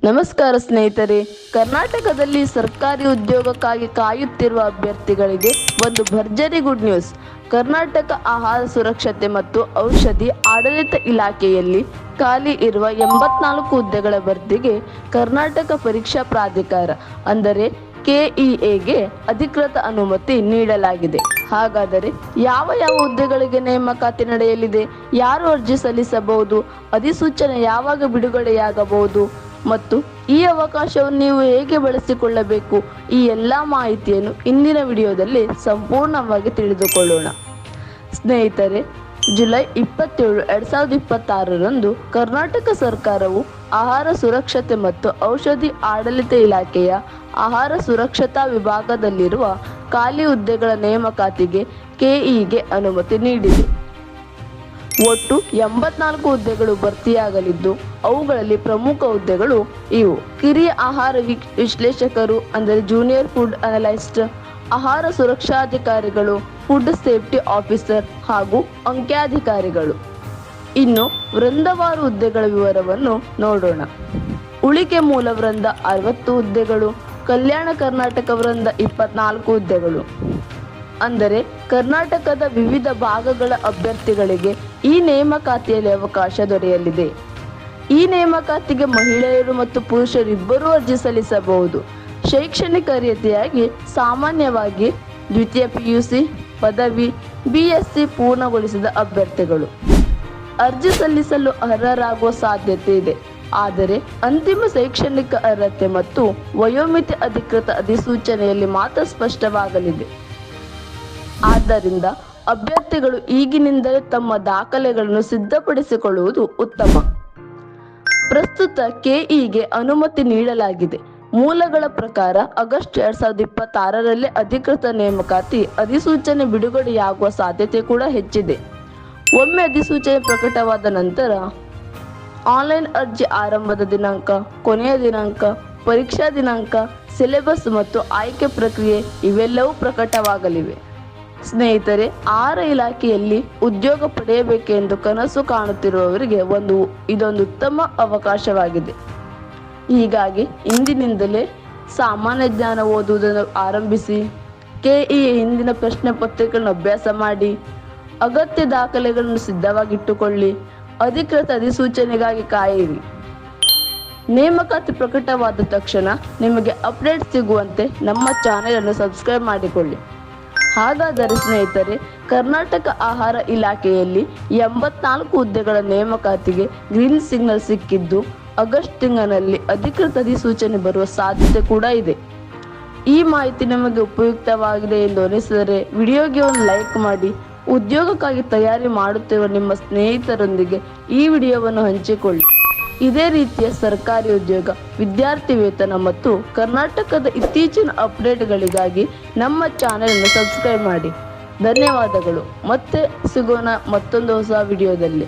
ನಮಸ್ಕಾರ ಸ್ನೇಹಿತರೆ. ಕರ್ನಾಟಕದಲ್ಲಿ ಸರ್ಕಾರಿ ಉದ್ಯೋಗಕ್ಕಾಗಿ ಕಾಯುತ್ತಿರುವ ಅಭ್ಯರ್ಥಿಗಳಿಗೆ ಒಂದು ಭರ್ಜರಿ ಗುಡ್ ನ್ಯೂಸ್. ಕರ್ನಾಟಕ ಆಹಾರ ಸುರಕ್ಷತೆ ಮತ್ತು ಔಷಧಿ ಆಡಳಿತ ಇಲಾಖೆಯಲ್ಲಿ ಖಾಲಿ ಇರುವ 84 ಹುದ್ದೆಗಳ ಭರ್ತಿಗೆ ಕರ್ನಾಟಕ ಪರೀಕ್ಷಾ ಪ್ರಾಧಿಕಾರ ಅಂದರೆ ಕೆಇಎಗೆ ಅಧಿಕೃತ ಅನುಮತಿ ನೀಡಲಾಗಿದೆ. ಹಾಗಾದರೆ ಯಾವ ಹುದ್ದೆಗಳಿಗೆ ನೇಮಕಾತಿ ನಡೆಯಲಿದೆ, ಯಾರು ಅರ್ಜಿ ಸಲ್ಲಿಸಬಹುದು, ಅಧಿಸೂಚನೆ ಯಾವಾಗ ಬಿಡುಗಡೆಯಾಗಬಹುದು ಮತ್ತು ಈ ಅವಕಾಶವನ್ನು ನೀವು ಹೇಗೆ ಬಳಸಿಕೊಳ್ಳಬೇಕು, ಈ ಎಲ್ಲ ಮಾಹಿತಿಯನ್ನು ಇಂದಿನ ವಿಡಿಯೋದಲ್ಲಿ ಸಂಪೂರ್ಣವಾಗಿ ತಿಳಿದುಕೊಳ್ಳೋಣ. ಸ್ನೇಹಿತರೆ, ಜುಲೈ 27, 2026ರಂದು ಕರ್ನಾಟಕ ಸರ್ಕಾರವು ಆಹಾರ ಸುರಕ್ಷತೆ ಮತ್ತು ಔಷಧಿ ಆಡಳಿತ ಇಲಾಖೆಯ ಆಹಾರ ಸುರಕ್ಷತಾ ವಿಭಾಗದಲ್ಲಿರುವ ಖಾಲಿ ಹುದ್ದೆಗಳ ನೇಮಕಾತಿಗೆ ಕೆಇಗೆ ಅನುಮತಿ ನೀಡಿದೆ. ಒಟ್ಟು 84 ಹುದ್ದೆಗಳು ಭರ್ತಿಯಾಗಲಿದ್ದು, ಅವುಗಳಲ್ಲಿ ಪ್ರಮುಖ ಹುದ್ದೆಗಳು ಇವು: ಕಿರಿಯ ಆಹಾರ ವಿಶ್ಲೇಷಕರು ಅಂದರೆ ಜೂನಿಯರ್ ಫುಡ್ ಅನಲಿಸ್ಟ್, ಆಹಾರ ಸುರಕ್ಷಾಧಿಕಾರಿಗಳು, ಫುಡ್ ಸೇಫ್ಟಿ ಆಫೀಸರ್ ಹಾಗೂ ಅಂಕ್ಯಾಧಿಕಾರಿಗಳು. ಇನ್ನು ವೃಂದವಾರು ಹುದ್ದೆಗಳ ವಿವರವನ್ನು ನೋಡೋಣ. ಉಳಿಕೆ ಮೂಲ ವೃಂದ 60 ಹುದ್ದೆಗಳು, ಕಲ್ಯಾಣ ಕರ್ನಾಟಕ ವೃಂದ 24 ಹುದ್ದೆಗಳು. ಅಂದರೆ ಕರ್ನಾಟಕದ ವಿವಿಧ ಭಾಗಗಳ ಅಭ್ಯರ್ಥಿಗಳಿಗೆ ಈ ನೇಮಕಾತಿಯಲ್ಲಿ ಅವಕಾಶ ದೊರೆಯಲಿದೆ. ಈ ನೇಮಕಾತಿಗೆ ಮಹಿಳೆಯರು ಮತ್ತು ಪುರುಷರಿಬ್ಬರೂ ಅರ್ಜಿ ಸಲ್ಲಿಸಬಹುದು. ಶೈಕ್ಷಣಿಕ ಅರ್ಹತೆಯಾಗಿ ಸಾಮಾನ್ಯವಾಗಿ ದ್ವಿತೀಯ PUC, ಪದವಿ, BSc ಪೂರ್ಣಗೊಳಿಸಿದ ಅಭ್ಯರ್ಥಿಗಳು ಅರ್ಜಿ ಸಲ್ಲಿಸಲು ಅರ್ಹರಾಗುವ ಸಾಧ್ಯತೆ ಇದೆ. ಆದರೆ ಅಂತಿಮ ಶೈಕ್ಷಣಿಕ ಅರ್ಹತೆ ಮತ್ತು ವಯೋಮಿತಿ ಅಧಿಕೃತ ಅಧಿಸೂಚನೆಯಲ್ಲಿ ಮಾತ್ರ ಸ್ಪಷ್ಟವಾಗಲಿದೆ. ಆದ್ದರಿಂದ ಅಭ್ಯರ್ಥಿಗಳು ಈಗಿನಿಂದಲೇ ತಮ್ಮ ದಾಖಲೆಗಳನ್ನು ಸಿದ್ಧಪಡಿಸಿಕೊಳ್ಳುವುದು ಉತ್ತಮ. ಪ್ರಸ್ತುತ ಕೆಇಗೆ ಅನುಮತಿ ನೀಡಲಾಗಿದೆ. ಮೂಲಗಳ ಪ್ರಕಾರ ಆಗಸ್ಟ್ 2026ರಲ್ಲಿ ಅಧಿಕೃತ ನೇಮಕಾತಿ ಅಧಿಸೂಚನೆ ಬಿಡುಗಡೆಯಾಗುವ ಸಾಧ್ಯತೆ ಕೂಡ ಹೆಚ್ಚಿದೆ. ಒಮ್ಮೆ ಅಧಿಸೂಚನೆ ಪ್ರಕಟವಾದ ನಂತರ ಆನ್ಲೈನ್ ಅರ್ಜಿ ಆರಂಭದ ದಿನಾಂಕ, ಕೊನೆಯ ದಿನಾಂಕ, ಪರೀಕ್ಷಾ ದಿನಾಂಕ, ಸಿಲೆಬಸ್ ಮತ್ತು ಆಯ್ಕೆ ಪ್ರಕ್ರಿಯೆ ಇವೆಲ್ಲವೂ ಪ್ರಕಟವಾಗಲಿವೆ. ಸ್ನೇಹಿತರೆ, ಆಹಾರ ಇಲಾಖೆಯಲ್ಲಿ ಉದ್ಯೋಗ ಪಡೆಯಬೇಕೆಂದು ಕನಸು ಕಾಣುತ್ತಿರುವವರಿಗೆ ಇದೊಂದು ಉತ್ತಮ ಅವಕಾಶವಾಗಿದೆ. ಹೀಗಾಗಿ ಇಂದಿನಿಂದಲೇ ಸಾಮಾನ್ಯ ಜ್ಞಾನ ಓದುವುದನ್ನು ಆರಂಭಿಸಿ, ಕೆಇ ಹಿಂದಿನ ಪ್ರಶ್ನೆ ಪತ್ರಿಕೆಗಳನ್ನು ಅಭ್ಯಾಸ ಮಾಡಿ, ಅಗತ್ಯ ದಾಖಲೆಗಳನ್ನು ಸಿದ್ಧವಾಗಿಟ್ಟುಕೊಳ್ಳಿ, ಅಧಿಕೃತ ಅಧಿಸೂಚನೆಗಾಗಿ ಕಾಯಿರಿ. ನೇಮಕಾತಿ ಪ್ರಕಟವಾದ ತಕ್ಷಣ ನಿಮಗೆ ಅಪ್ಡೇಟ್ ಸಿಗುವಂತೆ ನಮ್ಮ ಚಾನೆಲ್ ಅನ್ನು ಸಬ್ಸ್ಕ್ರೈಬ್ ಮಾಡಿಕೊಳ್ಳಿ. ಹಾಗಾದರೆ ಸ್ನೇಹಿತರೆ, ಕರ್ನಾಟಕ ಆಹಾರ ಇಲಾಖೆಯಲ್ಲಿ 84 ಹುದ್ದೆಗಳ ನೇಮಕಾತಿಗೆ ಗ್ರೀನ್ ಸಿಗ್ನಲ್ ಸಿಕ್ಕಿದ್ದು, ಆಗಸ್ಟ್ ತಿಂಗಳಿನಲ್ಲಿ ಅಧಿಕೃತ ಅಧಿಸೂಚನೆ ಬರುವ ಸಾಧ್ಯತೆ ಕೂಡ ಇದೆ. ಈ ಮಾಹಿತಿ ನಿಮಗೆ ಉಪಯುಕ್ತವಾಗಿದೆ ಎಂದು ಅನಿಸಿದರೆ ವಿಡಿಯೋಗೆ ಒಂದು ಲೈಕ್ ಮಾಡಿ. ಉದ್ಯೋಗಕ್ಕಾಗಿ ತಯಾರಿ ಮಾಡುತ್ತಿರುವ ನಿಮ್ಮ ಸ್ನೇಹಿತರೊಂದಿಗೆ ಈ ವಿಡಿಯೋವನ್ನು ಹಂಚಿಕೊಳ್ಳಿ. ಇದೇ ರೀತಿಯ ಸರ್ಕಾರಿ ಉದ್ಯೋಗ, ವಿದ್ಯಾರ್ಥಿ ವೇತನ ಮತ್ತು ಕರ್ನಾಟಕದ ಇತ್ತೀಚಿನ ಅಪ್ಡೇಟ್ಗಳಿಗಾಗಿ ನಮ್ಮ ಚಾನೆಲ್ ಅನ್ನು ಸಬ್ಸ್ಕ್ರೈಬ್ ಮಾಡಿ. ಧನ್ಯವಾದಗಳು. ಮತ್ತೆ ಸಿಗೋಣ ಮತ್ತೊಂದು ಹೊಸ ವಿಡಿಯೋದಲ್ಲಿ.